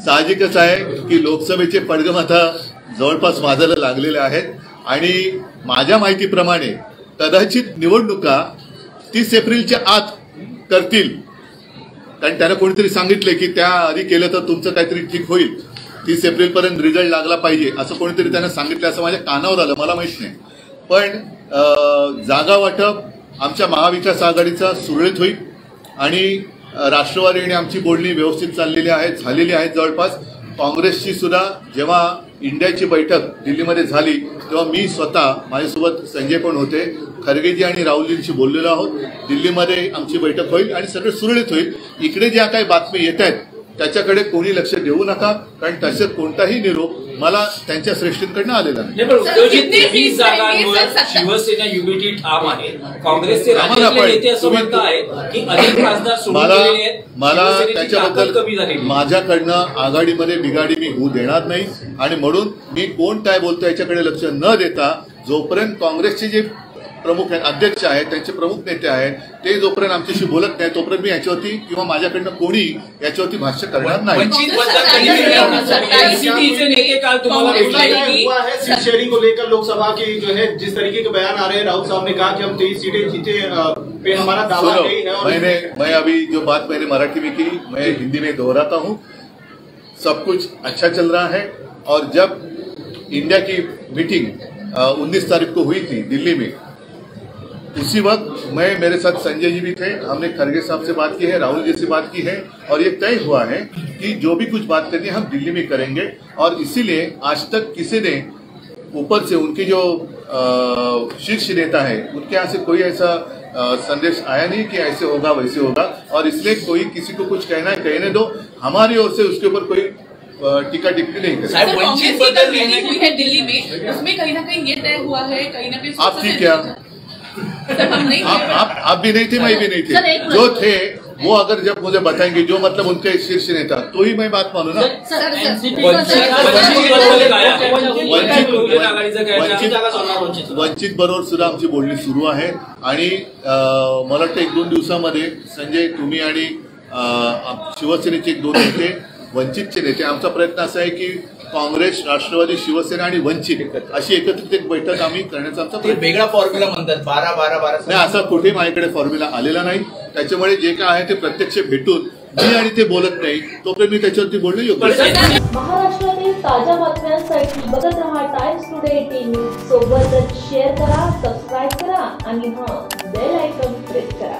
साहजिकच आहे की लोकसभेचे पडगम आता जवळपास वाजायला लागलेले आहेत आणि माझ्या माहितीप्रमाणे कदाचित निवडणुका 30 एप्रिलच्या आत करतील, कारण त्यांना कोणीतरी सांगितले की त्या आधी केलं तर तुमचं काहीतरी ठीक होईल, 30 एप्रिलपर्यंत रिझल्ट लागला पाहिजे असं कोणीतरी त्यांना सांगितलं, असं माझ्या कानावर आलं, मला माहित नाही. पण जागा वाटप आमच्या महाविकास आघाडीचा सुरळीत होईल आणि राष्ट्रवादी आणि आमची बोलणी व्यवस्थित झालेली आहेत. जवळपास काँग्रेसची सुद्धा जेव्हा इंडियाची बैठक दिल्लीमध्ये झाली तेव्हा मी स्वतः माझ्यासोबत संजय पण होते, खरगेजी आणि राहुलजींशी बोललेलो आहोत. दिल्लीमध्ये आमची बैठक होईल आणि सगळं सुरळीत होईल. इकडे ज्या काही बातमी येत आहेत त्याच्याकडे कोणी लक्ष देऊ नका, कारण तसं कोणताही निरोप मला त्यांच्या श्रेष्ठींकडनं आलेला नाही. शिवसेना युनिटी ठाम आहे. काँग्रेसचे नेते असं म्हणत आहेत की अनेक खासदार मला त्याच्याबद्दल माझ्याकडनं आघाडीमध्ये बिघाडी मी होऊ देणार नाही आणि म्हणून मी कोण काय बोलतो याच्याकडे लक्ष न देता जोपर्यंत काँग्रेसचे जे प्रमुख अध्यक्ष आहेत, त्यांचे प्रमुख नेते आहेत, ते जोपर्यंत आमच्याशी बोलत नाही तोपर्यंत मी याच्यावरती किंवा माझ्याकडनं कोणी याच्यावरती भाष्य करणार नाही. शेयरिंग को लेकर लोकसभा की जो है जिस तरीके के बयान आ रहे हैं, राहुल साहब ने कहा कि हम 23 सीटें जीते पे हमारा दावा नहीं है. मैं अभी जो बात मैंने मराठी में की मैं हिंदी में दोहराता हूँ. सब कुछ अच्छा चल रहा है और जब इंडिया की मीटिंग 19 तारीख को हुई थी दिल्ली में, उसी वक्त मेरे साथ संजय जी भी थे. हमने खरगे साहब से बात की है, राहुल जी से बात की है और ये तय हुआ है कि जो भी कुछ बात करनी है हम दिल्ली में करेंगे. और इसीलिए आज तक किसी ने ऊपर से उनके जो शीर्ष नेता है उनके यहाँ से कोई ऐसा संदेश आया नहीं कि ऐसे होगा वैसे होगा. और इसलिए कोई किसी को कुछ कहना है कहने दो, हमारी ओर से उसके ऊपर कोई टीका टिप्पणी नहीं करें. वंचित बदल हुई है दिल्ली में, उसमें कहीं ना कहीं ये तय हुआ है, कहीं ना कहीं आप थी क्या? आप भी नहीं थे, मैं भी नहीं थे. जो थे वो अगर जब मुझे बताएंगे जो मतलब उनके शीर्ष नेता, तो ही मैं बात मानू ना. वंचित बरोबर सुद्धा आमची बोलणी सुरू आहे आणि मला वाटतं 1-2 दिवसामध्ये संजय तुम्ही आणि शिवसेनेचे 1-2 नेते, वंचितचे नेते, आमचा प्रयत्न असा आहे की काँग्रेस, राष्ट्रवादी, शिवसेना आणि वंचित अशी एकत्रित एक बैठक आम्ही करण्याचा आमचा प्रयत्न. वेगळा फॉर्म्युला म्हणतात 12-12-12 नाही, असा कुठे माझ्याकडे फॉर्म्युला आलेला नाही. त्याच्यामुळे जे काय आहे ते प्रत्यक्ष भेटून मी आणि ते बोलत नाही तोपर्यंत मी त्याच्यावरती बोलणं योग्य. महाराष्ट्रातील ताज्या बातम्यांसाठी बघत रहा टाइम्स टुडे 18 सोबतच शेअर करा, सबस्क्राईब करा आणि बेल आयकॉन प्रेस करा.